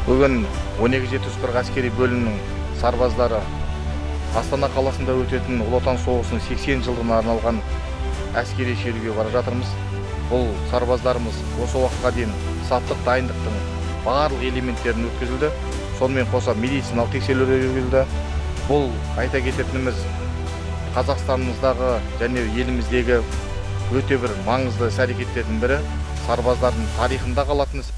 Бүгін 12740 әскери бөлімнің сарбаздары Астана қаласында өтетін Ұлы Отан соғысының 80 жылдығына арналған әскери шеруге бара жатырмыз. Бұл сарбаздарымыз осы уақытқа дейін саптық дайындықтың барлық элементтерін өткізілді. Сонымен қоса медициналық тексерулер жүргізілді. Бұл айта кететініміз Қазақстанымыздағы және еліміздегі өте бір маңызды іс-әрекеттердің бірі, сарбаздардың тарихында қалатын іс.